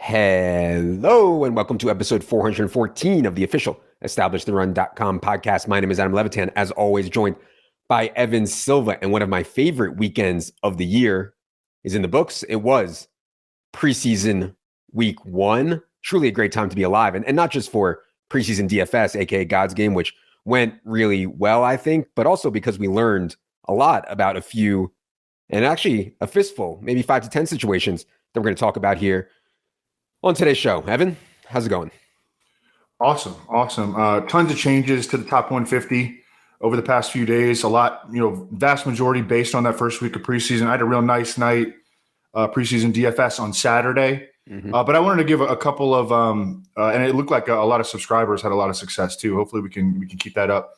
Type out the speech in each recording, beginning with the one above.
Hello, and welcome to episode 414 of the official EstablishTheRun.com podcast. My name is Adam Levitan, as always, joined by Evan Silva. And one of my favorite weekends of the year is in the books. It was preseason week 1. Truly a great time to be alive. And not just for preseason DFS, aka God's Game, which went really well, I think, but also because we learned a lot about a few, and actually a fistful, maybe 5 to 10 situations that we're going to talk about here on today's show. Evan, how's it going? Awesome. Tons of changes to the top 150 over the past few days. A lot, vast majority based on that first week of preseason. I had a real nice night preseason DFS on Saturday. But I wanted to give a couple of, and it looked like a lot of subscribers had a lot of success too. Hopefully we can keep that up.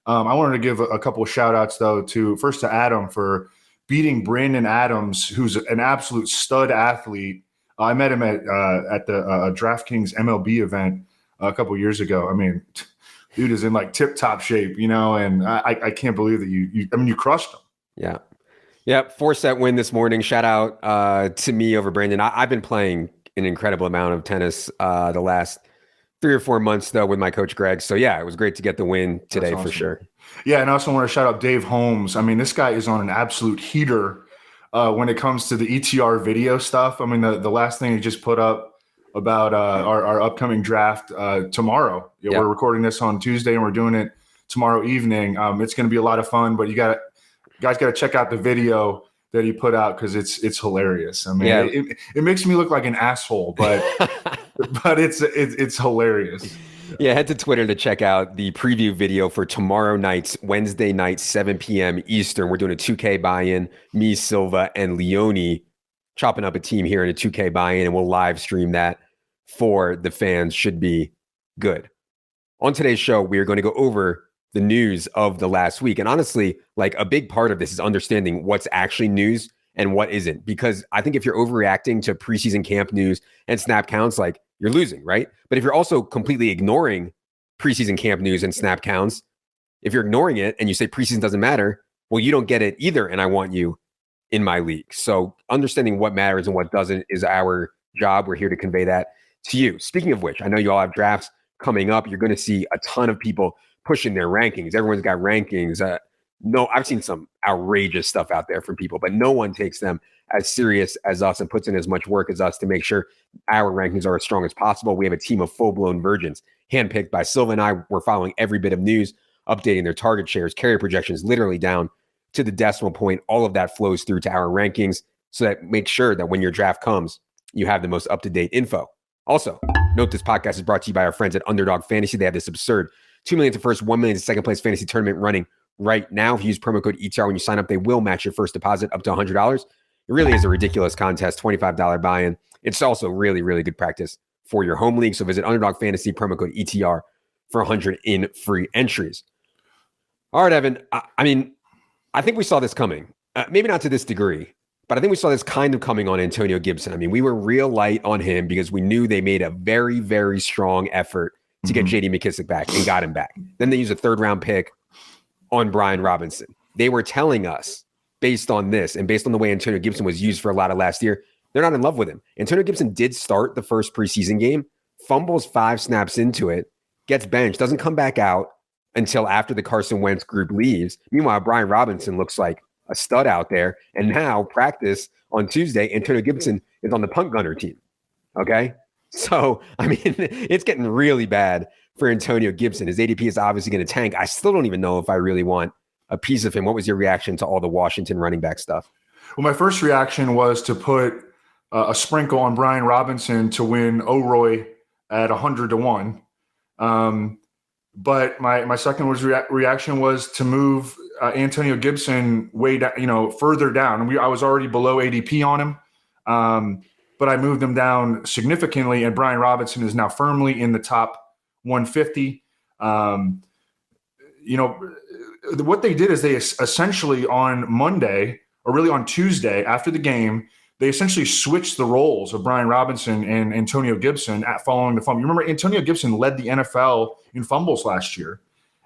I wanted to give a couple of shout outs though to Adam for beating Brandon Adams, who's an absolute stud athlete. I met him at the DraftKings MLB event a couple years ago. I mean, dude is in like tip-top shape, and I can't believe that you crushed him. Yeah. 4-set win this morning. Shout out to me over Brandon. I've been playing an incredible amount of tennis the last 3 or 4 months, though, with my coach, Greg. So, yeah, it was great to get the win today. Awesome. For sure. Yeah, and I also want to shout out Dave Holmes. I mean, this guy is on an absolute heater when it comes to the ETR video stuff. I mean, the last thing he just put up about our upcoming draft tomorrow. We're recording this on Tuesday and we're doing it tomorrow evening. It's going to be a lot of fun, but you guys got to check out the video that he put out because it's hilarious. I mean, it makes me look like an asshole, but but it's hilarious. Yeah, head to Twitter to check out the preview video for tomorrow night's Wednesday night, 7 p.m. Eastern. We're doing a 2K buy-in. Me, Silva, and Leone chopping up a team here in a 2K buy-in, and we'll live stream that for the fans. Should be good. On today's show, we are going to go over the news of the last week. And honestly, like a big part of this is understanding what's actually news and what isn't. Because I think if you're overreacting to preseason camp news and snap counts, like you're losing, right? But if you're also completely ignoring preseason camp news and snap counts, if you're ignoring it and you say preseason doesn't matter, well, you don't get it either. And I want you in my league. So understanding what matters and what doesn't is our job. We're here to convey that to you. Speaking of which, I know you all have drafts coming up. You're going to see a ton of people pushing their rankings. Everyone's got rankings. No, I've seen some outrageous stuff out there from people, but no one takes them as serious as us and puts in as much work as us to make sure our rankings are as strong as possible. We have a team of full-blown virgins handpicked by Silva and I. We're following every bit of news, updating their target shares, carrier projections, literally down to the decimal point. All of that flows through to our rankings so that make sure that when your draft comes, you have the most up-to-date info. Also, note this podcast is brought to you by our friends at Underdog Fantasy. They have this absurd $2 million to first, $1 million to second place fantasy tournament running right now. If you use promo code ETR when you sign up, they will match your first deposit up to $100. It really is a ridiculous contest, $25 buy-in. It's also really, really good practice for your home league. So visit Underdog Fantasy, promo code ETR for 100 in free entries. All right, Evan. I think we saw this coming. Maybe not to this degree, but I think we saw this kind of coming on Antonio Gibson. I mean, we were real light on him because we knew they made a very, very strong effort to get J.D. McKissic back and got him back. Then they used a 3rd-round pick on Brian Robinson. They were telling us, based on this and based on the way Antonio Gibson was used for a lot of last year, they're not in love with him. Antonio Gibson did start the first preseason game, fumbles 5 snaps into it, gets benched, doesn't come back out until after the Carson Wentz group leaves. Meanwhile, Brian Robinson looks like a stud out there. And now, practice on Tuesday, Antonio Gibson is on the punt gunner team. Okay? So, I mean, it's getting really bad for Antonio Gibson. His ADP is obviously going to tank. I still don't even know if I really want a piece of him. What was your reaction to all the Washington running back stuff? Well, my first reaction was to put a sprinkle on Brian Robinson to win O'Roy at 100 to 1. But my second reaction was to move Antonio Gibson way down, further down. I was already below ADP on him. But I moved him down significantly, and Brian Robinson is now firmly in the top 150. What they did is they essentially on Monday, or really on Tuesday after the game, they essentially switched the roles of Brian Robinson and Antonio Gibson at following the fumble. You remember Antonio Gibson led the NFL in fumbles last year,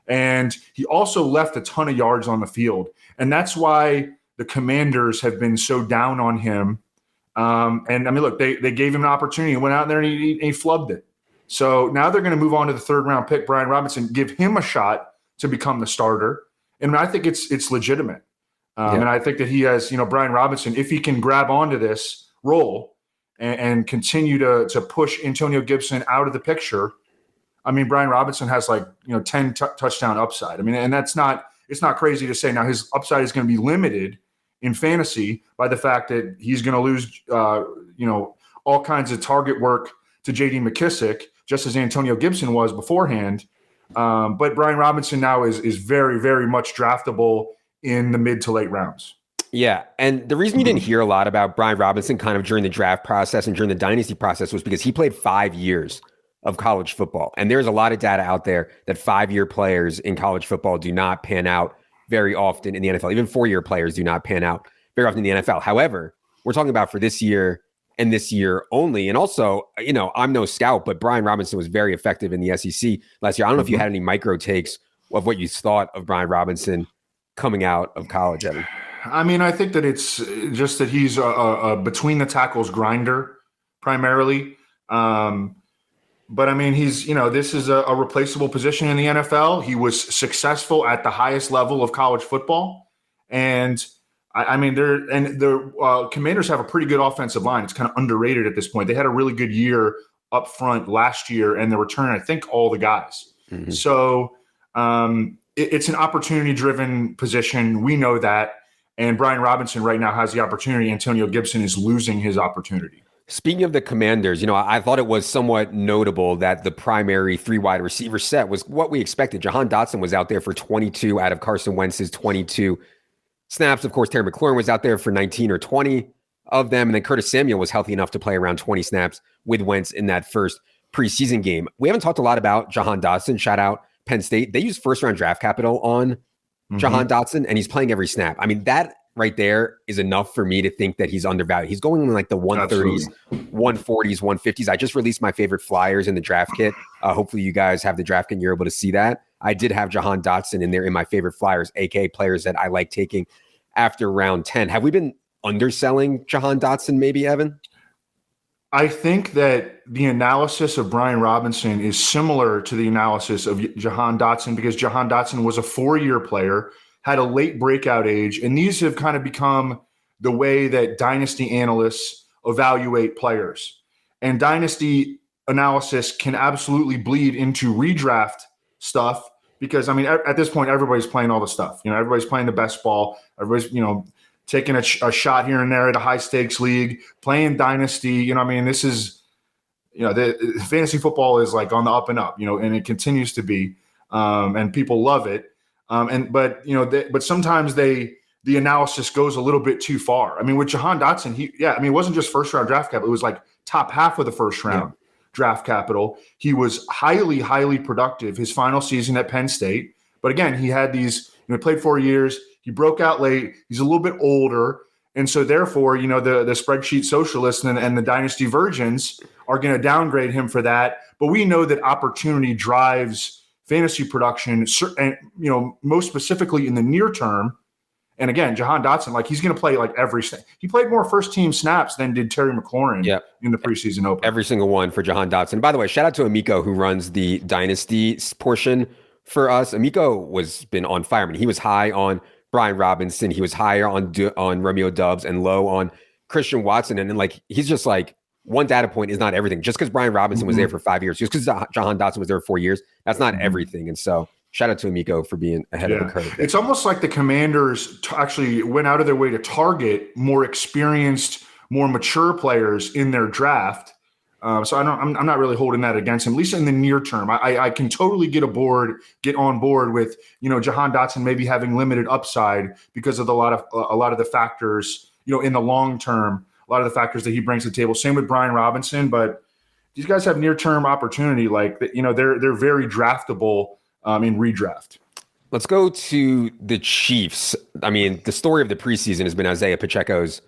and he also left a ton of yards on the field. And that's why the Commanders have been so down on him And I mean, look, they gave him an opportunity. He went out there and he flubbed it. So now they're going to move on to the 3rd round pick, Brian Robinson, give him a shot to become the starter. And I think it's legitimate. And I think that he has, Brian Robinson, if he can grab onto this role and continue to push Antonio Gibson out of the picture. I mean, Brian Robinson has 10 touchdown upside. I mean, and it's not crazy to say. Now his upside is going to be limited in fantasy by the fact that he's going to lose, all kinds of target work to J.D. McKissick, just as Antonio Gibson was beforehand. But Brian Robinson now is very, very much draftable in the mid to late rounds. Yeah. And the reason you didn't hear a lot about Brian Robinson kind of during the draft process and during the dynasty process was because he played 5 years of college football. And there's a lot of data out there that 5-year players in college football do not pan out very often in the NFL. Even 4-year players do not pan out very often in the NFL. However, we're talking about for this year and this year only. And also, I'm no scout, but Brian Robinson was very effective in the SEC last year. I don't know if you had any micro takes of what you thought of Brian Robinson coming out of college, Evan. I mean, I think that it's just that he's a between the tackles grinder primarily. But I mean, he's, this is a replaceable position in the NFL. He was successful at the highest level of college football. And I mean, the Commanders have a pretty good offensive line. It's kind of underrated at this point. They had a really good year up front last year, and they returned, I think, all the guys. Mm-hmm. So it's an opportunity-driven position. We know that. And Brian Robinson right now has the opportunity. Antonio Gibson is losing his opportunity. Speaking of the Commanders, I thought it was somewhat notable that the primary 3 wide receiver set was what we expected. Jahan Dotson was out there for 22 out of Carson Wentz's 22 snaps. Of course, Terry McLaurin was out there for 19 or 20 of them. And then Curtis Samuel was healthy enough to play around 20 snaps with Wentz in that first preseason game. We haven't talked a lot about Jahan Dotson. Shout out Penn State. They used first-round draft capital on Jahan Dotson, and he's playing every snap. I mean, that right there is enough for me to think that he's undervalued. He's going in like the 130s, 140s, 150s. I just released my favorite flyers in the draft kit. Hopefully you guys have the draft kit and you're able to see that. I did have Jahan Dotson in there in my favorite flyers, aka players that I like taking after round 10. Have we been underselling Jahan Dotson maybe, Evan? I think that the analysis of Brian Robinson is similar to the analysis of Jahan Dotson because Jahan Dotson was a 4-year player, had a late breakout age, and these have kind of become the way that dynasty analysts evaluate players. And dynasty analysis can absolutely bleed into redraft stuff because, I mean, at this point, everybody's playing all the stuff. Everybody's playing the best ball. Everybody's, taking a shot here and there at a high-stakes league, playing dynasty. This is, the fantasy football is like on the up and up, and it continues to be, and people love it. But sometimes the analysis goes a little bit too far. I mean, with Jahan Dotson, it wasn't just first-round draft capital. It was like top half of the first-round draft capital. He was highly, highly productive his final season at Penn State. But again, he had these, he played 4 years. He broke out late. He's a little bit older. And so therefore, the spreadsheet socialists and the dynasty virgins are going to downgrade him for that. But we know that opportunity drives fantasy production, and most specifically in the near term. And again, Jahan Dotson, he's going to play everything. He played more first-team snaps than did Terry McLaurin in the preseason open. Every single one for Jahan Dotson. By the way, shout out to Amico who runs the dynasty portion for us. Amico been on fire. I mean, he was high on Brian Robinson. He was higher on Romeo Doubs and low on Christian Watson. And then he's just one data point is not everything. Just because Brian Robinson was there for 5 years, just because Jahan Dotson was there for 4 years, that's not everything. And so shout out to Amico for being ahead of the curve. It's almost like the Commanders actually went out of their way to target more experienced, more mature players in their draft. So I'm not really holding that against him, at least in the near term. I can totally get on board with Jahan Dotson maybe having limited upside because of a lot of the factors in the long term, a lot of the factors that he brings to the table. Same with Brian Robinson, but these guys have near term opportunity. They're very draftable in redraft. Let's go to the Chiefs. I mean, the story of the preseason has been Isiah Pacheco's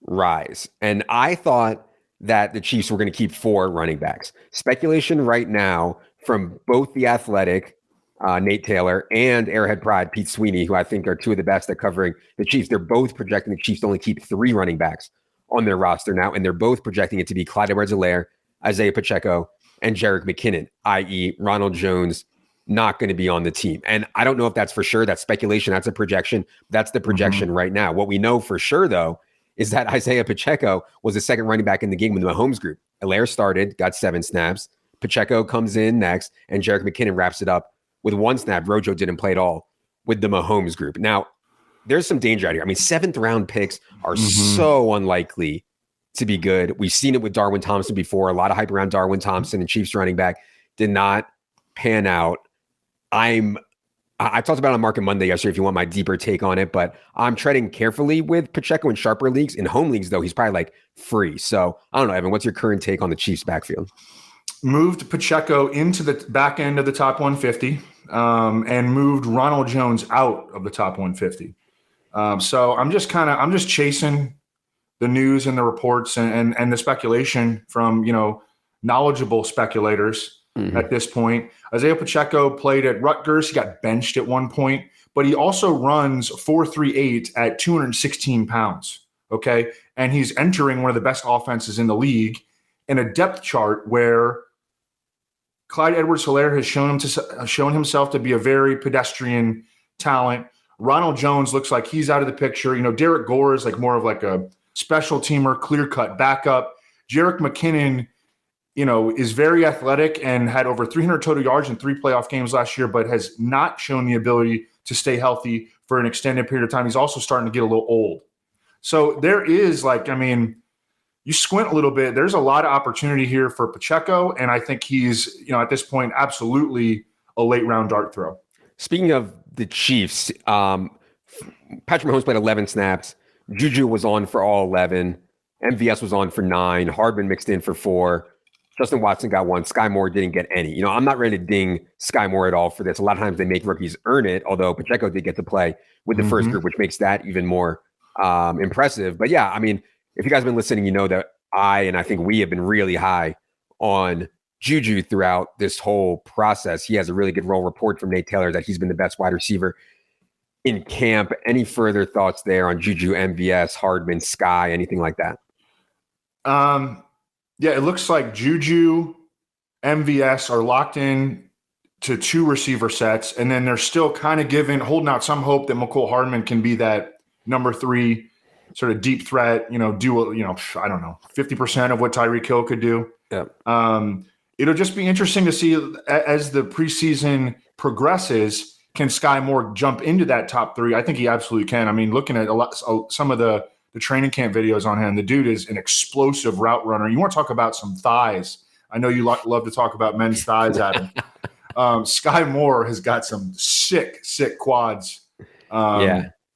rise, and I thought that the Chiefs were going to keep 4 running backs. Speculation right now from both The Athletic, Nate Taylor, and Airhead Pride, Pete Sweeney, who I think are 2 of the best at covering the Chiefs. They're both projecting the Chiefs to only keep 3 running backs on their roster now, and they're both projecting it to be Clyde Edwards-Helaire, Isiah Pacheco, and Jerick McKinnon, i.e. Ronald Jones not going to be on the team. And I don't know if that's for sure. That's speculation. That's a projection. That's the projection right now. What we know for sure, though, is that Isiah Pacheco was the second running back in the game with the Mahomes group. Helaire started, got 7 snaps. Pacheco comes in next, and Jerick McKinnon wraps it up with 1 snap. Rojo didn't play at all with the Mahomes group. Now, there's some danger out here. I mean, 7th round picks are so unlikely to be good. We've seen it with Darwin Thompson before. A lot of hype around Darwin Thompson and Chiefs running back did not pan out. I talked about it on Market Monday yesterday if you want my deeper take on it, but I'm treading carefully with Pacheco in sharper leagues. In home leagues, though, he's probably like free. So I don't know, Evan, what's your current take on the Chiefs backfield? Moved Pacheco into the back end of the top 150 and moved Ronald Jones out of the top 150. So I'm just chasing the news and the reports and the speculation from, knowledgeable speculators at this point. Isiah Pacheco played at Rutgers. He got benched at one point, but he also runs 4.38 at 216 pounds. Okay. And he's entering one of the best offenses in the league in a depth chart where Clyde Edwards-Helaire has shown himself to be a very pedestrian talent. Ronald Jones looks like he's out of the picture. Derek Gore is like more of like a special teamer, clear-cut backup. Jerick McKinnon, is very athletic and had over 300 total yards in 3 playoff games last year, but has not shown the ability to stay healthy for an extended period of time. He's also starting to get a little old. So there is you squint a little bit, there's a lot of opportunity here for Pacheco, and I think he's, at this point, absolutely a late-round dart throw. Speaking of the Chiefs, Patrick Mahomes played 11 snaps. JuJu was on for all 11. MVS was on for 9. Hardman mixed in for 4. Justin Watson got 1. Sky Moore didn't get any. I'm not ready to ding Sky Moore at all for this. A lot of times they make rookies earn it, although Pacheco did get to play with the first group, which makes that even more impressive. But yeah, I mean, if you guys have been listening, you know that I think we have been really high on JuJu throughout this whole process. He has a really good role report from Nate Taylor that he's been the best wide receiver in camp. Any further thoughts there on JuJu, MVS, Hardman, Sky, anything like that? Yeah, it looks like JuJu, MVS are locked in to 2 receiver sets, and then they're still kind of holding out some hope that McCole Hardman can be that number 3 sort of deep threat, do, I don't know, 50% of what Tyreek Hill could do. Yeah. It'll just be interesting to see as the preseason progresses, can Sky Moore jump into that top 3? I think he absolutely can. I mean, looking at some of the training camp videos on him, the dude is an explosive route runner. You want to talk about some thighs. I know you love to talk about men's thighs, Adam. Sky Moore has got some sick quads.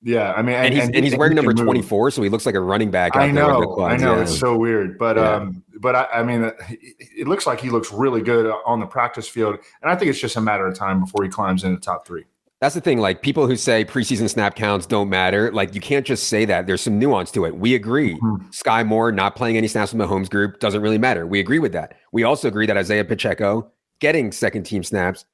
Yeah, I mean, and he's wearing number 24, so he looks like a running back. I know, it's so weird, but I mean, it looks like he looks really good on the practice field, and I think it's just a matter of time before he climbs into the top 3. That's the thing. Like, people who say preseason snap counts don't matter, like, you can't just say that. There's some nuance to it. We agree. Sky Moore not playing any snaps with the Mahomes group doesn't really matter. We agree with that. We also agree that Isiah Pacheco getting second team snaps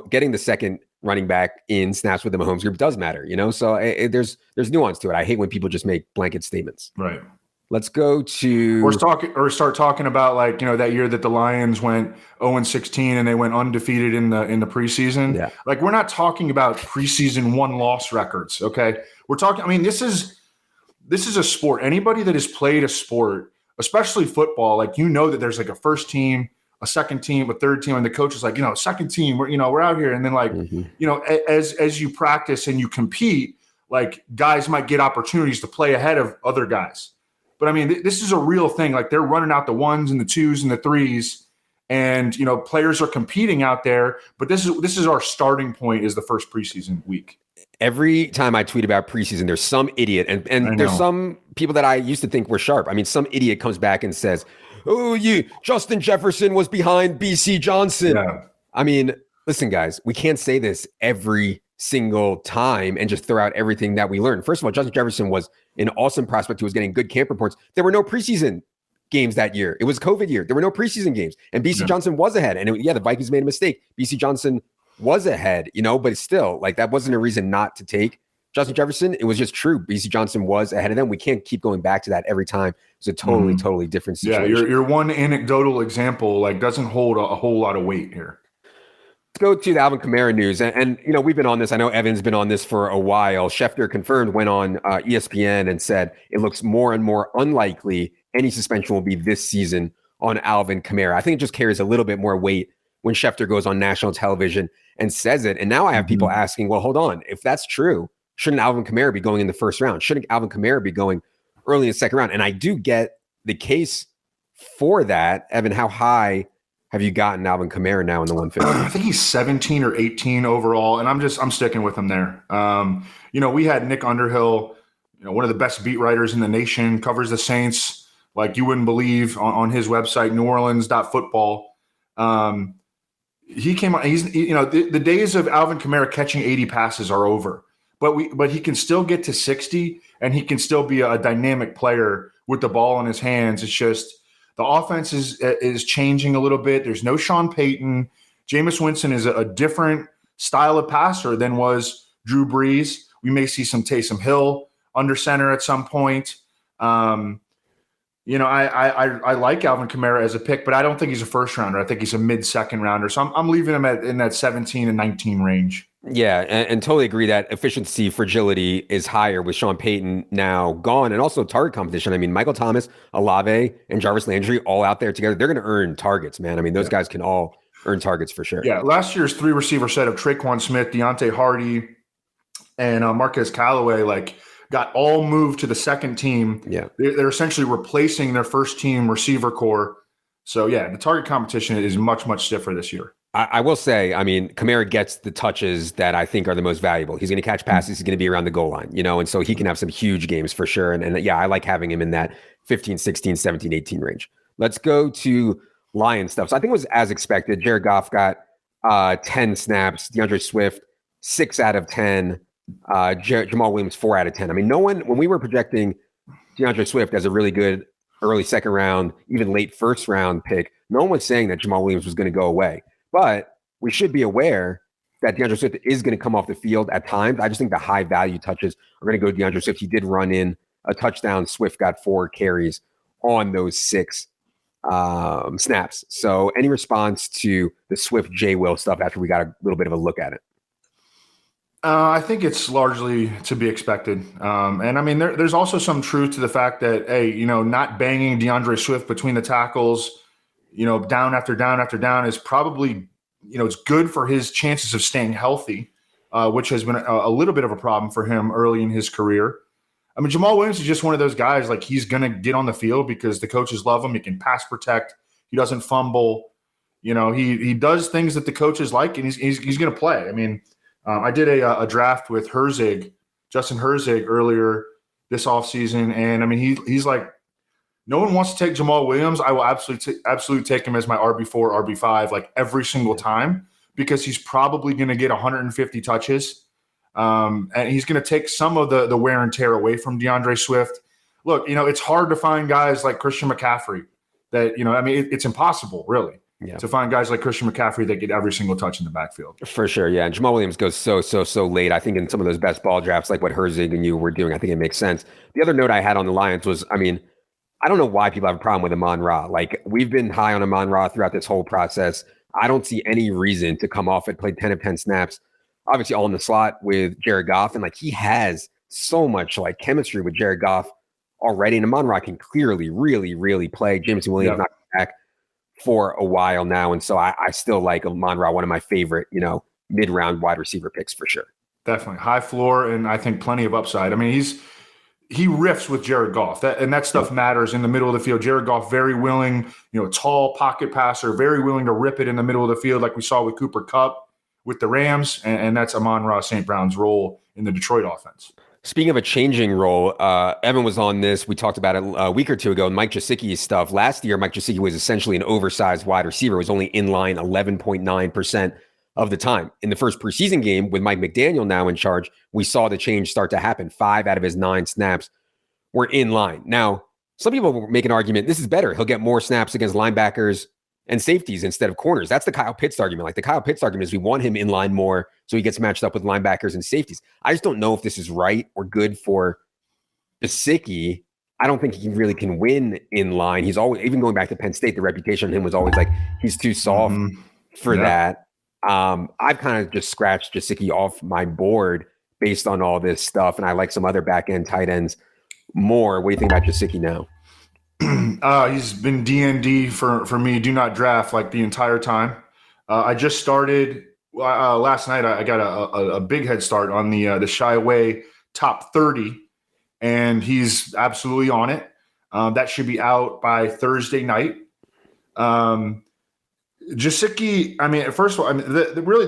getting the second running back in snaps with the Mahomes group does matter, So there's nuance to it. I hate when people just make blanket statements. Right. Let's go to start talking about that year that the Lions went 0-16 and they went undefeated in the preseason. Yeah. Like, we're not talking about preseason 1-loss records. Okay. We're talking, I mean, this is a sport. Anybody that has played a sport, especially football, that there's like a first team, a second team, a third team, and the coach is like, second team, we're out here. And then as you practice and you compete, guys might get opportunities to play ahead of other guys. But I mean, this is a real thing. Like, they're running out the 1s and the 2s and the 3s, and players are competing out there. But this is our starting point, is the first preseason week. Every time I tweet about preseason, there's some idiot, and there's some people that I used to think were sharp. I mean, some idiot comes back and says, "Oh, Justin Jefferson was behind BC Johnson." Yeah. I mean, listen, guys, we can't say this every single time and just throw out everything that we learned. First of all, Justin Jefferson was an awesome prospect who was getting good camp reports. There were no preseason games that year. It was COVID year. There were no preseason games, and BC Johnson was ahead. And the Vikings made a mistake. BC Johnson was ahead, but still, that wasn't a reason not to take Justin Jefferson, it was just true. BC Johnson was ahead of them. We can't keep going back to that every time. It's a totally different situation. Yeah, your one anecdotal example doesn't hold a whole lot of weight here. Let's go to the Alvin Kamara news. And we've been on this. I know Evan's been on this for a while. Schefter confirmed, went on ESPN and said it looks more and more unlikely any suspension will be this season on Alvin Kamara. I think it just carries a little bit more weight when Schefter goes on national television and says it. And now I have people asking, well, hold on. If that's true, shouldn't Alvin Kamara be going in the first round? Shouldn't Alvin Kamara be going early in the second round? And I do get the case for that. Evan, how high have you gotten Alvin Kamara now in the 150? I think he's 17 or 18 overall, and I'm sticking with him there. We had Nick Underhill, one of the best beat writers in the nation, covers the Saints like you wouldn't believe on his website, neworleans.football. He came on. He's the days of Alvin Kamara catching 80 passes are over, but he can still get to 60, and he can still be a dynamic player with the ball in his hands. It's just the offense is changing a little bit. There's no Sean Payton. Jameis Winston is a different style of passer than was Drew Brees. We may see some Taysom Hill under center at some point. I like Alvin Kamara as a pick, but I don't think he's a first rounder. I think he's a mid-second rounder. So I'm leaving him in that 17 and 19 range. Yeah, and totally agree that efficiency, fragility is higher with Sean Payton now gone, and also target competition. I mean, Michael Thomas, Olave, and Jarvis Landry all out there together. They're going to earn targets, man. I mean, those guys can all earn targets for sure. Yeah, last year's 3-receiver set of Traquan Smith, Deontay Hardy, and Marquez Callaway, got all moved to the second team. Yeah, they're essentially replacing their first team receiver core. So yeah, the target competition is much, much stiffer this year. I will say, I mean, Kamara gets the touches that I think are the most valuable. He's going to catch passes. He's going to be around the goal line, and so he can have some huge games for sure. And yeah, I like having him in that 15, 16, 17, 18 range. Let's go to Lion stuff. So I think it was as expected. Jared Goff got 10 snaps. DeAndre Swift, 6 out of 10. Jamal Williams, 4 out of 10. I mean, no one, when we were projecting DeAndre Swift as a really good early second round, even late first round pick, no one was saying that Jamal Williams was going to go away. But we should be aware that DeAndre Swift is going to come off the field at times. I just think the high value touches are going to go to DeAndre Swift. He did run in a touchdown. Swift got 4 carries on those 6 snaps. So any response to the Swift J. Will stuff after we got a little bit of a look at it? I think it's largely to be expected. And I mean, there's also some truth to the fact that, hey, not banging DeAndre Swift between the tackles, down after down after down is probably, it's good for his chances of staying healthy, which has been a little bit of a problem for him early in his career. I mean, Jamal Williams is just one of those guys, he's going to get on the field because the coaches love him. He can pass protect. He doesn't fumble. He does things that the coaches like, and he's going to play. I mean, I did a draft with Justin Herzig earlier this offseason, and I mean, he's like, no one wants to take Jamal Williams. I will absolutely take him as my RB4, RB5, every single time, because he's probably going to get 150 touches. And he's going to take some of the wear and tear away from DeAndre Swift. Look, it's hard to find guys like Christian McCaffrey that, it's impossible, really. Yeah. To find guys like Christian McCaffrey that get every single touch in the backfield. For sure, yeah. And Jamal Williams goes so late. I think in some of those best ball drafts, like what Herzig and you were doing, I think it makes sense. The other note I had on the Lions was, I mean, I don't know why people have a problem with Amon-Ra. We've been high on Amon-Ra throughout this whole process. I don't see any reason to come off it, played 10 of 10 snaps, obviously all in the slot with Jared Goff. And he has so much chemistry with Jared Goff already. And Amon-Ra can clearly really, really play. Jameson Williams not back for a while now. And so I still like Amon-Ra, one of my favorite, mid-round wide receiver picks for sure. Definitely. High floor and I think plenty of upside. I mean, he riffs with Jared Goff. That stuff matters in the middle of the field. Jared Goff, very willing, tall pocket passer, very willing to rip it in the middle of the field like we saw with Cooper Kupp with the Rams. And that's Amon-Ra St. Brown's role in the Detroit offense. Speaking of a changing role, Evan was on this. We talked about it a week or two ago. Mike Gesicki's stuff. Last year, Mike Gesicki was essentially an oversized wide receiver. It was only in line 11.9% of the time. In the first preseason game with Mike McDaniel now in charge, we saw the change start to happen. 5 out of his 9 snaps were in line. Now, some people make an argument, this is better. He'll get more snaps against linebackers and safeties instead of corners. That's the Kyle Pitts argument. Like the Kyle Pitts argument is we want him in line more so he gets matched up with linebackers and safeties. I just don't know if this is right or good for Gesicki. I don't think he really can win in line. He's always, even going back to Penn State, the reputation of him was always like he's too soft for that. I've kind of just scratched Gesicki off my board based on all this stuff, and I like some other back end tight ends more. What do you think about Gesicki now? He's been DND for me. Do not draft like the entire time. I just started last night. I got a big head start on the Shy Away top 30. And he's absolutely on it. That should be out by Thursday night. Gesicki, I mean, first of all, I mean, really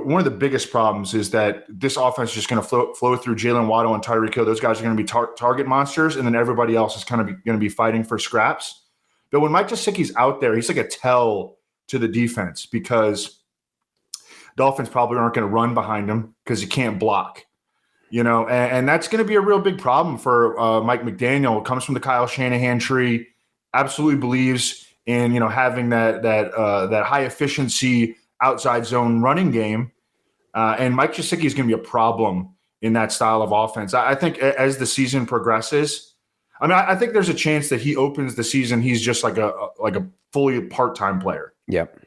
one of the biggest problems is that this offense is just going to flow through Jalen Waddle and Tyreek Hill. Those guys are going to be target monsters, and then everybody else is kind of going to be fighting for scraps. But when Mike Gesicki's out there, he's like a tell to the defense because Dolphins probably aren't going to run behind him because he can't block. And that's going to be a real big problem for Mike McDaniel. Comes from the Kyle Shanahan tree, absolutely believes in having that high efficiency outside zone running game, and Mike Gesicki is going to be a problem in that style of offense. I think as the season progresses, I think there's a chance that he opens the season. He's just like a fully part-time player. Yep.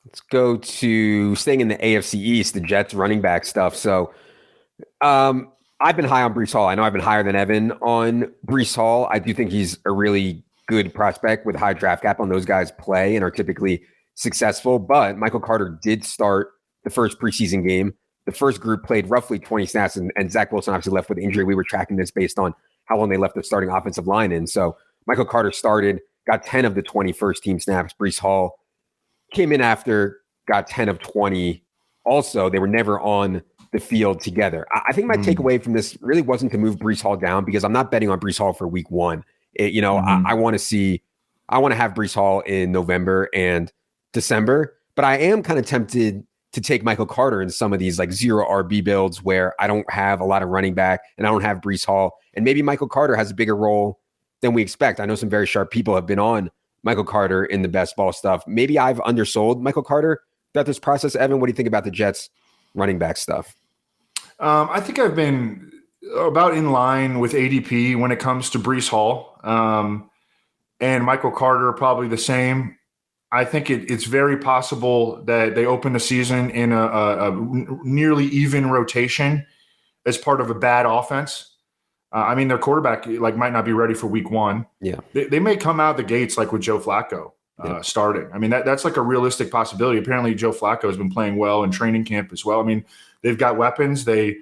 Let's go to staying in the AFC East, the Jets running back stuff. So. I've been high on Breece Hall. I know I've been higher than Evan on Breece Hall. I do think he's a really good prospect with high draft cap on. Those guys play and are typically successful. But Michael Carter did start the first preseason game. The first group played roughly 20 snaps, and Zach Wilson obviously left with injury. We were tracking this based on how long they left the starting offensive line in. So Michael Carter started, got 10 of the 20 first team snaps. Breece Hall came in after, got 10 of 20. Also, they were never on the field together. I think my takeaway from this really wasn't to move Breece Hall down because I'm not betting on Breece Hall for week one. I want to have Breece Hall in November and December, but I am kind of tempted to take Michael Carter in some of these like zero RB builds where I don't have a lot of running back and I don't have Breece Hall, and maybe Michael Carter has a bigger role than we expect. I know some very sharp people have been on Michael Carter in the best ball stuff. Maybe I've undersold Michael Carter throughout this process. Evan, what do you think about the Jets running back stuff? I think I've been about in line with ADP when it comes to Breece Hall, and Michael Carter probably the same. I think it's very possible that they open the season in a nearly even rotation as part of a bad offense. Their quarterback might not be ready for week one. Yeah, they may come out the gates like with Joe Flacco starting. That's like a realistic possibility. Apparently, Joe Flacco has been playing well in training camp as well. They've got weapons. They've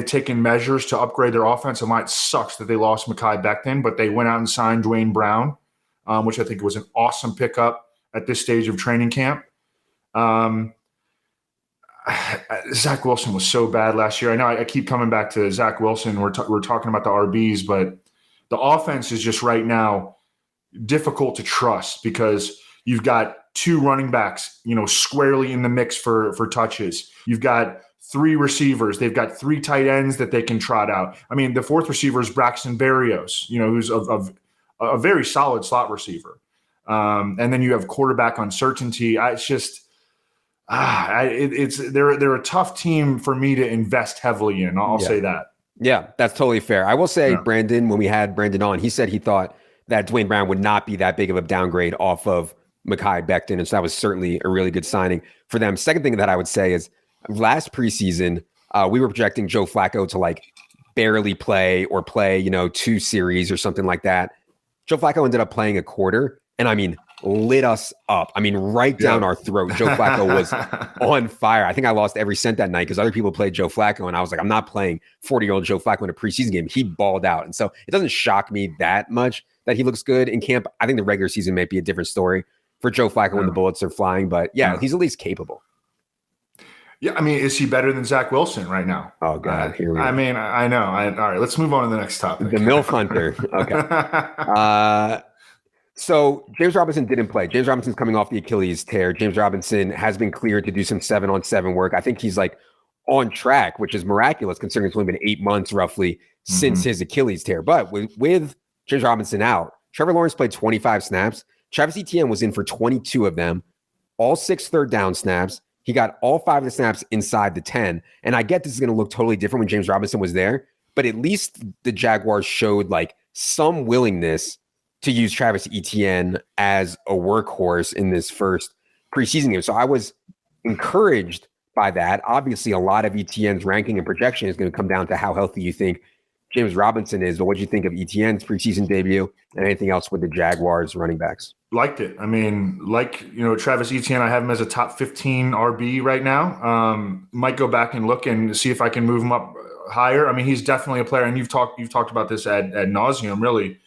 taken measures to upgrade their offensive line. It sucks that they lost Mekhi Becton, but they went out and signed Dwayne Brown, which I think was an awesome pickup at this stage of training camp. Zach Wilson was so bad last year. I know I keep coming back to Zach Wilson. We're talking about the RBs, but the offense is just right now difficult to trust because you've got two running backs, squarely in the mix for touches. You've got three receivers. They've got three tight ends that they can trot out. The fourth receiver is Braxton Berrios, who's a very solid slot receiver. And then you have quarterback uncertainty. They're a tough team for me to invest heavily in. I'll say that. Yeah, that's totally fair. I will say, Brandon, when we had Brandon on, he said he thought that Dwayne Brown would not be that big of a downgrade off of Mekhi Becton. And so that was certainly a really good signing for them. Second thing that I would say is last preseason, we were projecting Joe Flacco to barely play or play, 2 series or something like that. Joe Flacco ended up playing a quarter and lit us up. Right down our throat. Joe Flacco was on fire. I think I lost every cent that night because other people played Joe Flacco and I was like, I'm not playing 40-year-old Joe Flacco in a preseason game. He balled out. And so it doesn't shock me that much that he looks good in camp. I think the regular season might be a different story for Joe Flacco when the bullets are flying, but he's at least capable. Yeah, is he better than Zach Wilson right now? Oh, God. Here we go. I know. All right, let's move on to the next topic. The MILF Hunter. Okay. So James Robinson didn't play. James Robinson's coming off the Achilles tear. James Robinson has been cleared to do some 7-on-7 work. I think he's on track, which is miraculous considering it's only been 8 months roughly since his Achilles tear. But with James Robinson out, Trevor Lawrence played 25 snaps. Travis Etienne was in for 22 of them, all 6 third down snaps. He got all 5 of the snaps inside the 10. And I get this is going to look totally different when James Robinson was there, but at least the Jaguars showed like some willingness to use Travis Etienne as a workhorse in this first preseason game. So I was encouraged by that. Obviously, a lot of Etienne's ranking and projection is going to come down to how healthy you think James Robinson is. But what do you think of Etienne's preseason debut and anything else with the Jaguars running backs? Liked it. I mean, Travis Etienne, I have him as a top 15 RB right now. Might go back and look and see if I can move him up higher. I mean, he's definitely a player, and you've talked about this ad nauseum, really,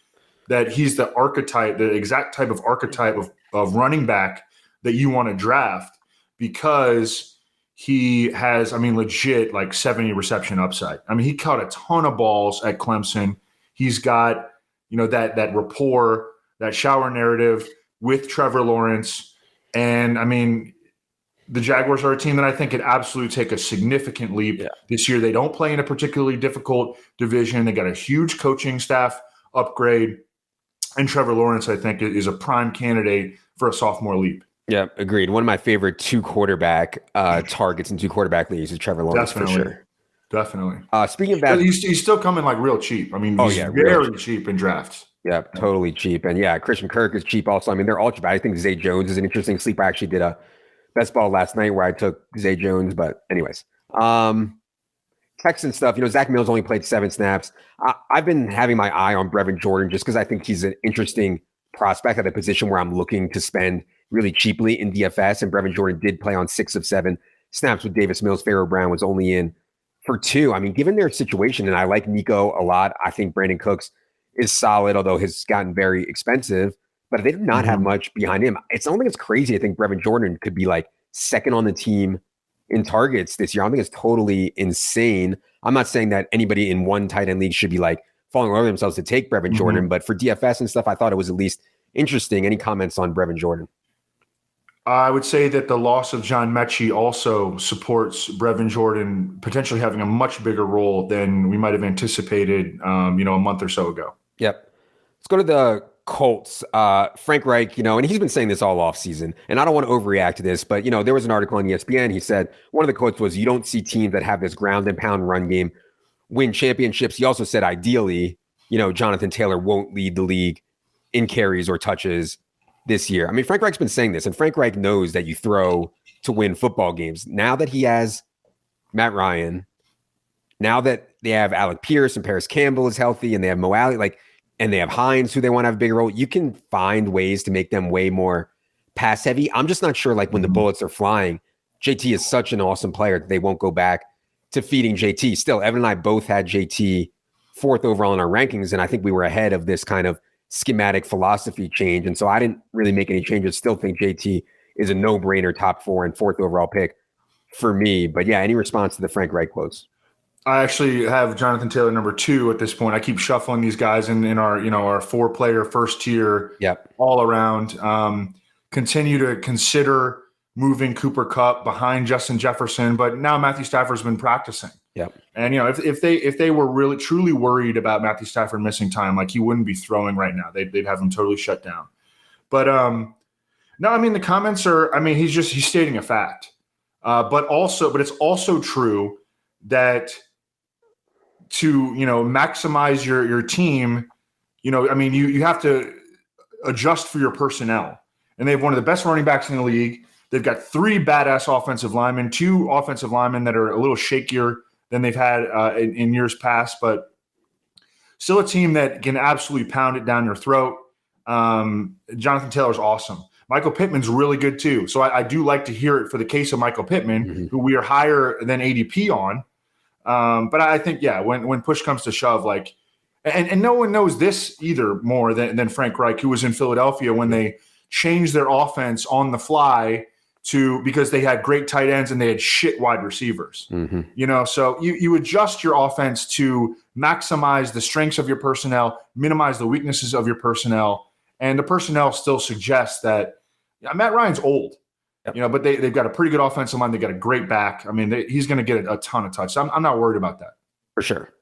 that he's the archetype, the exact type of archetype of running back that you want to draft, because he has, I mean, legit like 70 reception upside. I mean, he caught a ton of balls at Clemson. He's got, that rapport, that shower narrative with Trevor Lawrence. And I mean, the Jaguars are a team that I think could absolutely take a significant leap this year. They don't play in a particularly difficult division. They got a huge coaching staff upgrade. And Trevor Lawrence, I think, is a prime candidate for a sophomore leap. Yeah, agreed. One of my favorite 2 quarterback targets in 2 quarterback leagues is Trevor Lawrence. Definitely. For sure. Definitely. Speaking of that, he's still coming like real cheap. I mean, he's very cheap in drafts. Yeah, totally cheap. And yeah, Christian Kirk is cheap also. I mean, they're all cheap. I think Zay Jones is an interesting sleeper. I actually did a best ball last night where I took Zay Jones, but anyways. Texan stuff, Zach Mills only played 7 snaps. I've been having my eye on Brevin Jordan just because I think he's an interesting prospect at a position where I'm looking to spend really cheaply in DFS. And Brevin Jordan did play on 6 of 7 snaps with Davis Mills. Pharaoh Brown was only in for 2. I mean, given their situation, and I like Nico a lot. I think Brandon Cooks is solid, although has gotten very expensive, but they do not have much behind him. I don't think it's crazy. I think Brevin Jordan could be like second on the team in targets this year. I think it's totally insane. I'm not saying that anybody in one tight end league should be like falling over themselves to take Brevin Jordan, but for DFS and stuff, I thought it was at least interesting. Any comments on Brevin Jordan? I would say that the loss of John Mechie also supports Brevin Jordan potentially having a much bigger role than we might have anticipated, a month or so ago. Yep. Let's go to the Colts. Frank Reich, and he's been saying this all off season, and I don't want to overreact to this, but, there was an article on ESPN. He said one of the quotes was, you don't see teams that have this ground and pound run game win championships. He also said, ideally, Jonathan Taylor won't lead the league in carries or touches this year. I mean, Frank Reich's been saying this, and Frank Reich knows that you throw to win football games. Now that he has Matt Ryan, now that they have Alec Pierce and Paris Campbell is healthy, and they have Mo Alley, and they have Hines, who they want to have a bigger role, you can find ways to make them way more pass heavy. I'm just not sure, when the bullets are flying, JT is such an awesome player that they won't go back to feeding JT. Still, Evan and I both had JT 4th overall in our rankings, and I think we were ahead of this kind of schematic philosophy change. And so I didn't really make any changes. Still think JT is a no-brainer top 4 and 4th overall pick for me. But yeah, any response to the Frank Reich quotes? I actually have Jonathan Taylor number 2 at this point. I keep shuffling these guys in our, our 4-player first tier all around. Continue to consider moving Cooper Kupp behind Justin Jefferson, but now Matthew Stafford's been practicing. Yep. And if they were really truly worried about Matthew Stafford missing time, he wouldn't be throwing right now. They'd have him totally shut down. But no, I mean, the comments are, he's stating a fact. But it's also true that to maximize your team, you have to adjust for your personnel. And they have one of the best running backs in the league. They've got 3 badass offensive linemen, 2 offensive linemen that are a little shakier than they've had in years past, but still a team that can absolutely pound it down your throat. Jonathan Taylor's awesome. Michael Pittman's really good too. So I do like to hear it for the case of Michael Pittman, who we are higher than ADP on. But I think, when push comes to shove, and no one knows this either more than Frank Reich, who was in Philadelphia when they changed their offense on the fly because they had great tight ends and they had shit wide receivers. So you adjust your offense to maximize the strengths of your personnel, minimize the weaknesses of your personnel, and the personnel still suggests that Matt Ryan's old, but they've got a pretty good offensive line. They got a great back. I mean, he's going to get a ton of touch. So I'm not worried about that. For sure.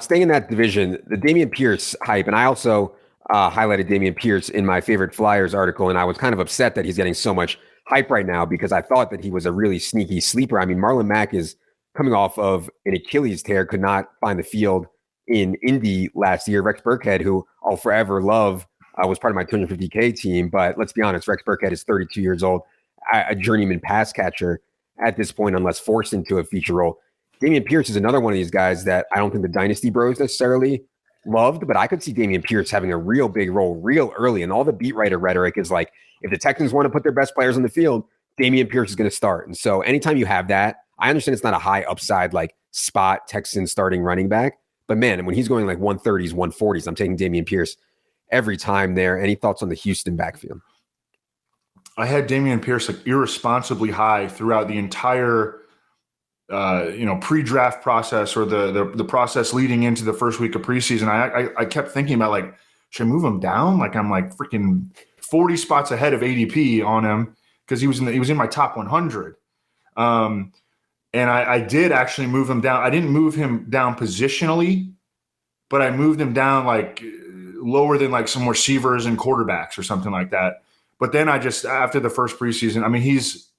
Staying in that division, the Damien Pierce hype, and I also highlighted Damien Pierce in my favorite Flyers article, and I was kind of upset that he's getting so much hype right now because I thought that he was a really sneaky sleeper. I mean, Marlon Mack is coming off of an Achilles tear, could not find the field in Indy last year. Rex Burkhead, who I'll forever love, was part of my 250K team. But let's be honest, Rex Burkhead is 32 years old, a journeyman pass catcher at this point, unless forced into a feature role. Damien Pierce is another one of these guys that I don't think the Dynasty Bros necessarily loved, but I could see Damien Pierce having a real big role real early. And all the beat writer rhetoric is like, if the Texans want to put their best players on the field, Damien Pierce is going to start. And so anytime you have that, I understand it's not a high upside, like spot Texans starting running back, but man, when he's going like 130s, 140s, I'm taking Damien Pierce every time there. Any thoughts on the Houston backfield? I had Damien Pierce like irresponsibly high throughout the entire pre-draft process or the process leading into the first week of preseason. I kept thinking about like, should I move him down? Like I'm like freaking 40 spots ahead of ADP on him because he was in my top 100. And I did actually move him down. I didn't move him down positionally, but I moved him down like lower than like some receivers and quarterbacks or something like that. But then I just, after the first preseason, I mean, he's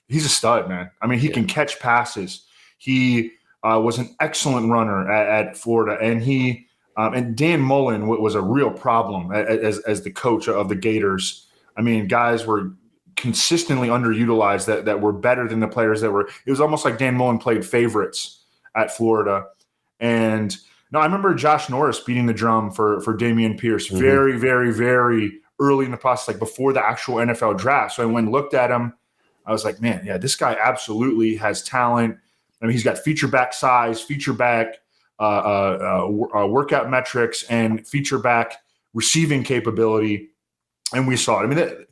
a stud, man. I mean, he can catch passes. He was an excellent runner at Florida, and and Dan Mullen was a real problem as the coach of the Gators. I mean, guys were consistently underutilized that were better than the players that were. It was almost like Dan Mullen played favorites at Florida. And no, I remember Josh Norris beating the drum for Damien Pierce very, very, very early in the process, like before the actual NFL draft. So I went and looked at him. I was like, man, yeah, this guy absolutely has talent. I mean, he's got feature back size, feature back workout metrics, and feature back receiving capability. And we saw it. I mean,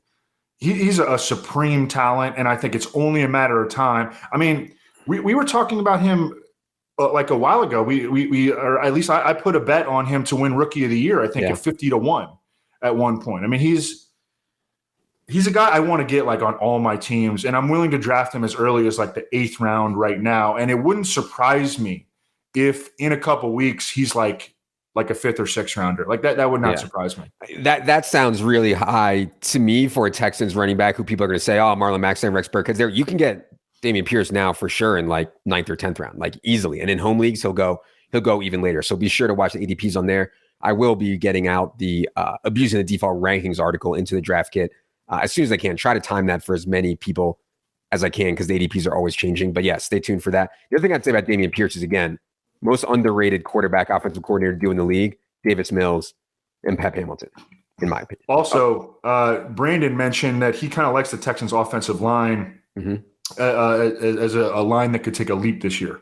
he's a supreme talent, and I think it's only a matter of time. I mean, we were talking about him like a while ago. We or at least I put a bet on him to win Rookie of the Year. I think at 50-1 at one point. I mean, he's a guy I want to get like on all my teams, and I'm willing to draft him as early as like the 8th round right now. And it wouldn't surprise me if in a couple weeks he's like a 5th or 6th rounder. Like that would not surprise me. That sounds really high to me for a Texans running back who people are going to say, oh, Marlon Mack and Rex Burkhead. There, you can get Damien Pierce now for sure in like 9th or 10th round, like easily. And in home leagues, he'll go even later. So be sure to watch the ADPs on there. I will be getting out the abusing the default rankings article into the draft kit as soon as I can. Try to time that for as many people as I can because the ADPs are always changing. But yeah, stay tuned for that. The other thing I'd say about Damien Pierce is, again, most underrated quarterback, offensive coordinator to do in the league, Davis Mills and Pep Hamilton, in my opinion. Also, Brandon mentioned that he kind of likes the Texans' offensive line as a line that could take a leap this year.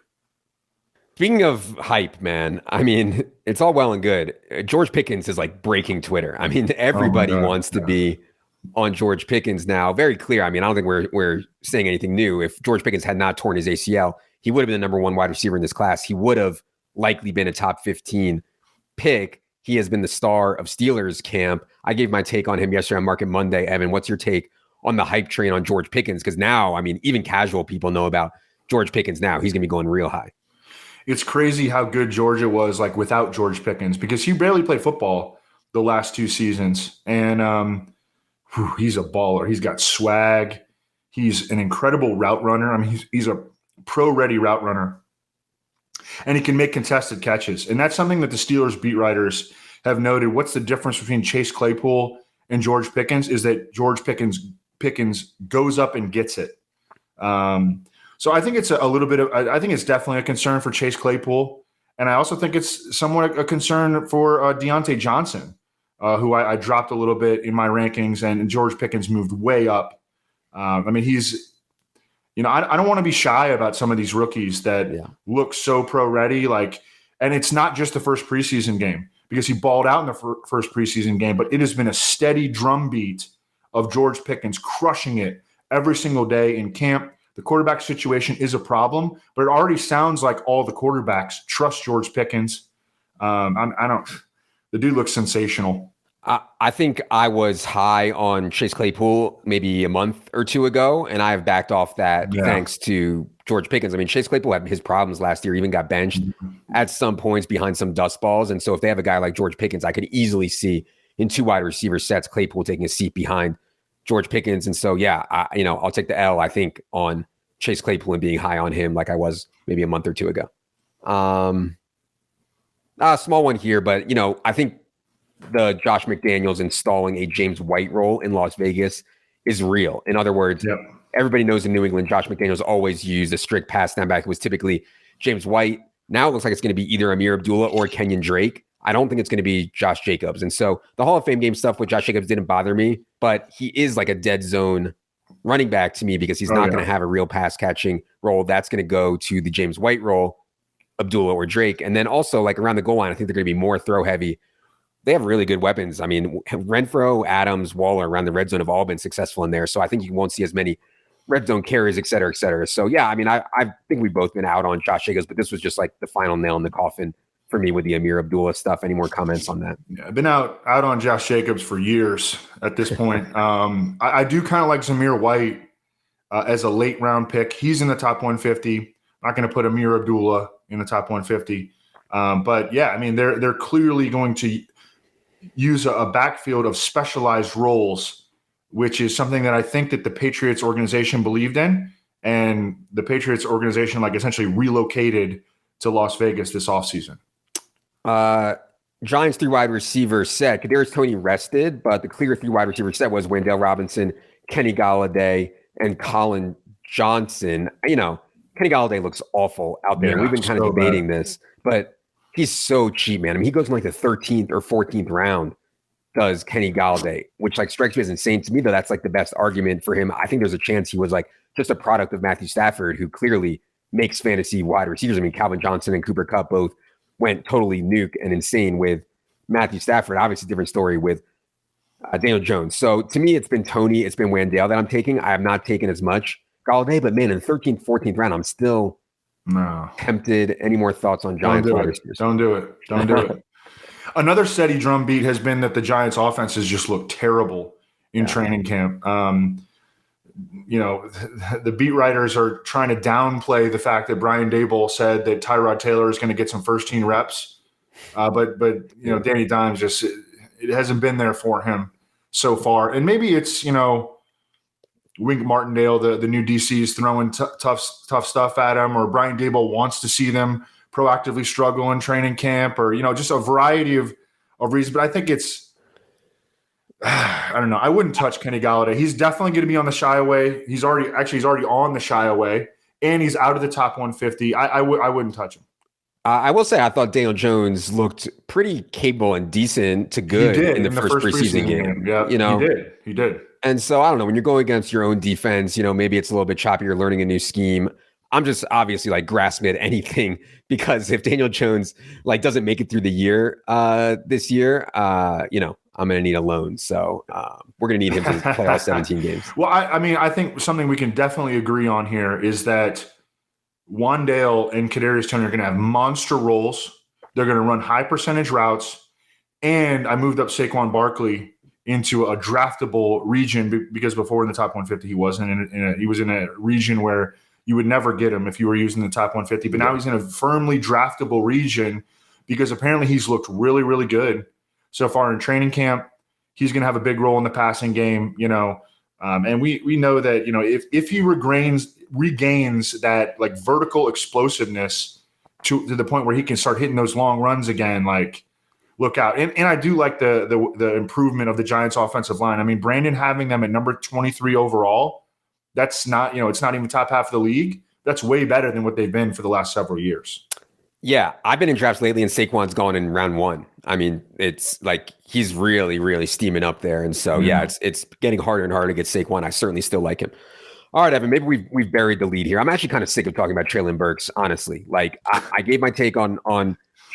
Speaking of hype, man, I mean, it's all well and good. George Pickens is like breaking Twitter. I mean, everybody wants to be on George Pickens now. Very clear. I mean, I don't think we're saying anything new. If George Pickens had not torn his ACL, he would have been the number 1 wide receiver in this class. He would have likely been a top 15 pick. He has been the star of Steelers camp. I gave my take on him yesterday on Market Monday. Evan, what's your take on the hype train on George Pickens? Because now, I mean, even casual people know about George Pickens now. He's going to be going real high. It's crazy how good Georgia was like without George Pickens, because he barely played football the last 2 seasons. And he's a baller. He's got swag. He's an incredible route runner. I mean, he's a pro-ready route runner. And he can make contested catches. And that's something that the Steelers beat writers have noted. What's the difference between Chase Claypool and George Pickens is that George Pickens goes up and gets it. So I think it's I think it's definitely a concern for Chase Claypool. And I also think it's somewhat a concern for Deontay Johnson, who I dropped a little bit in my rankings, and George Pickens moved way up. I mean, he's, I don't want to be shy about some of these rookies that look so pro-ready. And it's not just the first preseason game, because he balled out in the first preseason game, but it has been a steady drumbeat of George Pickens crushing it every single day in camp. The quarterback situation is a problem, but it already sounds like all the quarterbacks trust George Pickens. The dude looks sensational. I think I was high on Chase Claypool maybe a month or 2 ago, and I have backed off that thanks to George Pickens. I mean, Chase Claypool had his problems last year, even got benched at some points behind some dust balls. And so if they have a guy like George Pickens, I could easily see in 2 wide receiver sets, Claypool taking a seat behind George Pickens. And so, yeah, I'll take the L, I think, on Chase Claypool and being high on him like I was maybe a month or two ago. A small one here, but, I think the Josh McDaniels installing a James White role in Las Vegas is real. In other words, everybody knows in New England, Josh McDaniels always used a strict pass down back. It was typically James White. Now it looks like it's going to be either Amir Abdullah or Kenyon Drake. I don't think it's going to be Josh Jacobs. And so the Hall of Fame game stuff with Josh Jacobs didn't bother me, but he is like a dead zone running back to me because he's not going to have a real pass catching role. That's going to go to the James White role, Abdullah or Drake. And then also like around the goal line, I think they're going to be more throw heavy. They have really good weapons. I mean, Renfro, Adams, Waller around the red zone have all been successful in there. So I think you won't see as many red zone carries, et cetera, et cetera. So yeah, I mean, I think we've both been out on Josh Jacobs, but this was just like the final nail in the coffin for me with the Amir Abdullah stuff. Any more comments on that? Yeah, I've been out on Josh Jacobs for years at this point. I do kind of like Zamir White as a late round pick. He's in the top 150. I'm not going to put Amir Abdullah in the top 150. But yeah, I mean, they're clearly going to use a backfield of specialized roles, which is something that I think that the Patriots organization believed in. And the Patriots organization like essentially relocated to Las Vegas this offseason. Giants 3 wide receiver set. Kadarius Toney rested, but the clear 3 wide receiver set was Wan'Dale Robinson, Kenny Golladay, and Colin Johnson. Kenny Golladay looks awful out there. Yeah, we've been kind of debating this, but he's so cheap, man. I mean, he goes in like the 13th or 14th round, does Kenny Golladay, which like strikes me as insane to me, though. That's like the best argument for him. I think there's a chance he was like just a product of Matthew Stafford, who clearly makes fantasy wide receivers. I mean, Calvin Johnson and Cooper Kupp both went totally nuke and insane with Matthew Stafford. Obviously, different story with Daniel Jones. So to me, it's been Toney, it's been Wan'Dale that I'm taking. I have not taken as much Golladay, but man, in the 13th, 14th round, I'm still tempted. Any more thoughts on Giants wide receivers? Don't do it. Another steady drumbeat has been that the Giants offenses just look terrible in training camp. The beat writers are trying to downplay the fact that Brian Daboll said that Tyrod Taylor is going to get some first team reps. But Danny Dimes just, it hasn't been there for him so far. And maybe it's, Wink Martindale, the new DC, is throwing tough stuff at him, or Brian Daboll wants to see them proactively struggle in training camp, or, just a variety of reasons. But I think it's, I don't know. I wouldn't touch Kenny Golladay. He's definitely going to be on the shy away. He's already on the shy away, and he's out of the top 150. I wouldn't touch him. I will say I thought Daniel Jones looked pretty capable and decent to good in the first preseason game. Yeah, he did. And so I don't know, when you're going against your own defense, maybe it's a little bit choppy. You're learning a new scheme. I'm just obviously like grasping at anything, because if Daniel Jones like doesn't make it through the year this year, I'm going to need a loan. So we're going to need him to play all 17 games. Well, I think something we can definitely agree on here is that Wan'Dale and Kadarius Toney are going to have monster roles. They're going to run high percentage routes. And I moved up Saquon Barkley into a draftable region, because before in the top 150, he wasn't he was in a region where you would never get him if you were using the top 150. But now he's in a firmly draftable region, because apparently he's looked really, really good so far in training camp. He's going to have a big role in the passing game, and we know that, if he regains that like vertical explosiveness to the point where he can start hitting those long runs again, like, look out. And I do like the improvement of the Giants offensive line. I mean, Brandon having them at number 23 overall, that's not, it's not even top half of the league. That's way better than what they've been for the last several years. Yeah, I've been in drafts lately, and Saquon's gone in round 1. I mean, it's like he's really, really steaming up there. And so, it's getting harder and harder to get Saquon. I certainly still like him. All right, Evan, maybe we've buried the lead here. I'm actually kind of sick of talking about Treylon Burks, honestly. Like, I gave my take on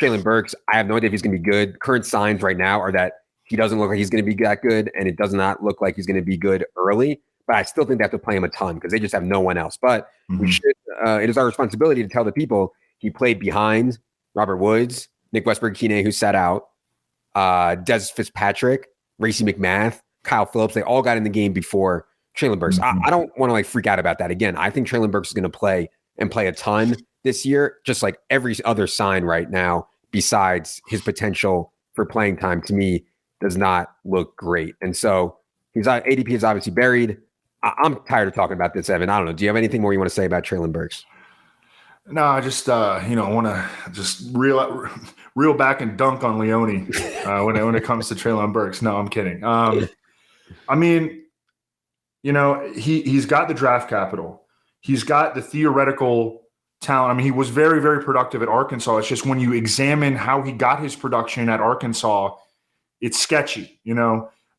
Treylon Burks. I have no idea if he's going to be good. Current signs right now are that he doesn't look like he's going to be that good, and it does not look like he's going to be good early. But I still think they have to play him a ton, because they just have no one else. But we should. It is our responsibility to tell the people he played behind Robert Woods, Nick Westbrook-Ikine, who sat out, Des Fitzpatrick, Racey McMath, Kyle Phillips. They all got in the game before Treylon Burks. I don't want to like freak out about that. Again, I think Treylon Burks is going to play a ton this year, just like every other sign right now, besides his potential for playing time, to me does not look great. And so ADP is obviously buried. I'm tired of talking about this, Evan. I don't know. Do you have anything more you want to say about Treylon Burks? No, I just want to just reel back and dunk on Leone when it comes to Treylon Burks. No, I'm kidding. I mean, he's got the draft capital. He's got the theoretical talent. I mean, he was very, very productive at Arkansas. It's just when you examine how he got his production at Arkansas, it's sketchy,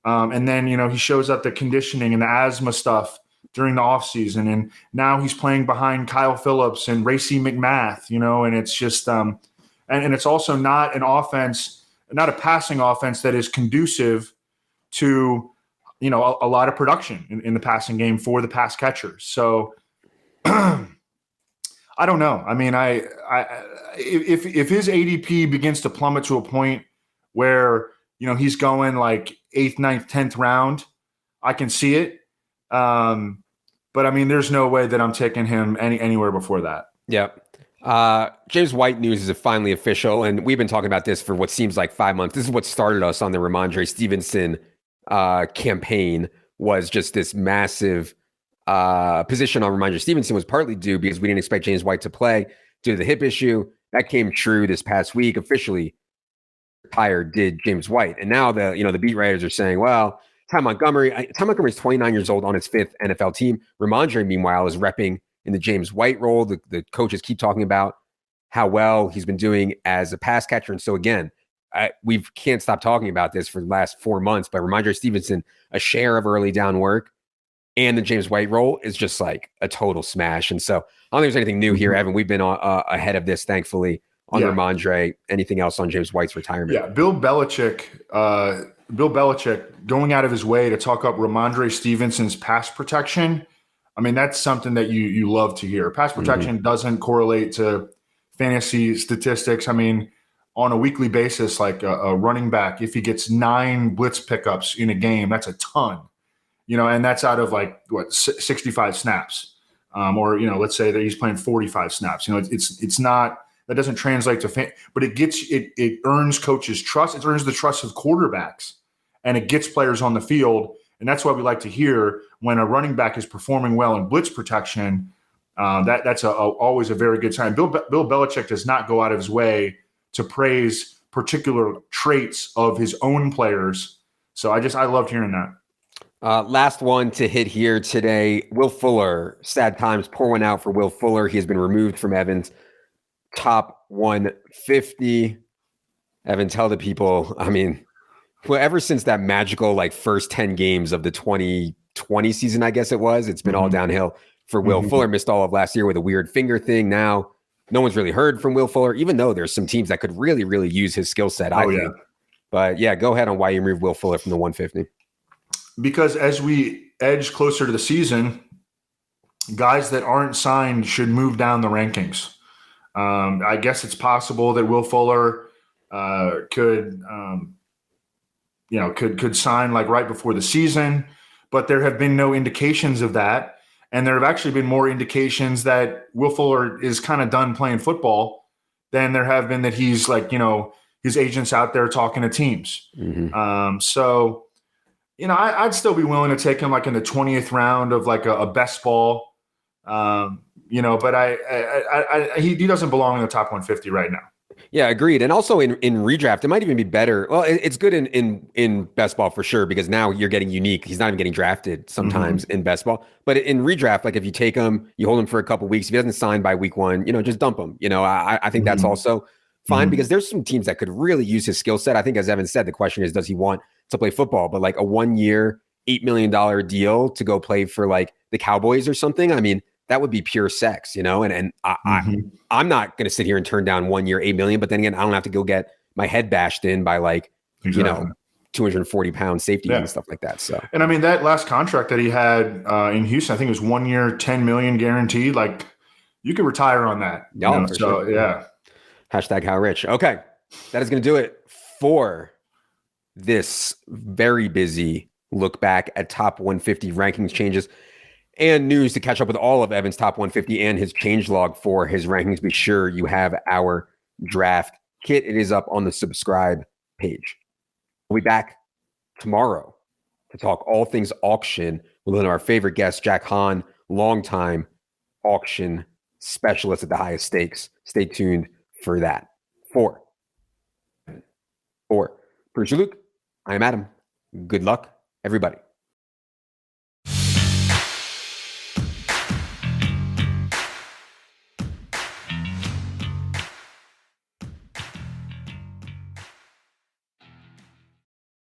and then, he shows up the conditioning and the asthma stuff during the offseason. And now he's playing behind Kyle Phillips and Racey McMath, and it's just and it's also not an offense, not a passing offense that is conducive to, a lot of production in the passing game for the pass catchers. So I don't know. I mean, if his ADP begins to plummet to a point where, he's going like 8th, 9th, 10th round, I can see it. But I mean, there's no way that I'm taking him anywhere before that. Yeah. James White news is finally official, and we've been talking about this for what seems like 5 months. This is what started us on the Rhamondre Stevenson campaign, was just this massive position on Rhamondre Stevenson was partly due because we didn't expect James White to play due to the hip issue. That came true this past week. Officially retired did James White. And now the beat writers are saying, well, Ty Montgomery is 29 years old on his 5th NFL team. Rhamondre, meanwhile, is repping in the James White role. The coaches keep talking about how well he's been doing as a pass catcher. And so again, we can't stop talking about this for the last 4 months, but Rhamondre Stevenson, a share of early down work, and the James White role is just like a total smash. And so I don't think there's anything new here, Evan. We've been ahead of this, thankfully, on Rhamondre. Anything else on James White's retirement? Yeah, Bill Belichick going out of his way to talk up Rhamondre Stevenson's pass protection. I mean, that's something that you love to hear. Pass protection doesn't correlate to fantasy statistics. I mean, on a weekly basis, like a running back, if he gets 9 blitz pickups in a game, that's a ton. And that's out of 65 snaps. Or let's say that he's playing 45 snaps. It's not, that doesn't translate to but it earns coaches' trust. It earns the trust of quarterbacks, and it gets players on the field. And that's why we like to hear when a running back is performing well in blitz protection. That's always a very good sign. Bill Belichick does not go out of his way to praise particular traits of his own players. So I loved hearing that. Last one to hit here today, Will Fuller. Sad times, pour one out for Will Fuller. He has been removed from Evan's top 150. Evan, tell the people, I mean, ever since that magical first 10 games of the 2020 season, I guess it was, it's been all downhill for Will Fuller. Missed all of last year with a weird finger thing. Now, no one's really heard from Will Fuller, even though there's some teams that could really, really use his skill set, I think. But yeah, go ahead on why you removed Will Fuller from the 150. Because as we edge closer to the season, guys that aren't signed should move down the rankings. I guess it's possible that Will Fuller could sign right before the season, but there have been no indications of that. And there have actually been more indications that Will Fuller is kind of done playing football than there have been that he's his agent's out there talking to teams. So, I'd still be willing to take him in the 20th round of a best ball, but he doesn't belong in the top 150 right now. Yeah, agreed. And also in redraft, it might even be better. Well, it's good in best ball for sure, because now you're getting unique. He's not even getting drafted sometimes in best ball. But in redraft, if you take him, you hold him for a couple weeks. If he doesn't sign by week 1, just dump him. I think that's also fine because there's some teams that could really use his skill set. I think, as Evan said, the question is, does he want to play football? But a 1-year, $8 million deal to go play for the Cowboys or something. I mean, that would be pure sex, and I'm not going to sit here and turn down 1 year, $8 million, but then again, I don't have to go get my head bashed in by 240-pound safety and stuff like that. So, and I mean, that last contract that he had in Houston, I think it was 1 year, $10 million guaranteed. You could retire on that. Sure. Yeah. Hashtag how rich. Okay. That is going to do it for this very busy look back at top 150 rankings changes and news. To catch up with all of Evan's top 150 and his change log for his rankings, be sure you have our draft kit. It is up on the subscribe page. We'll be back tomorrow to talk all things auction with one of our favorite guests, Jack Hahn, longtime auction specialist at the highest stakes. Stay tuned for that. For Producer Luke, I am Adam. Good luck, everybody.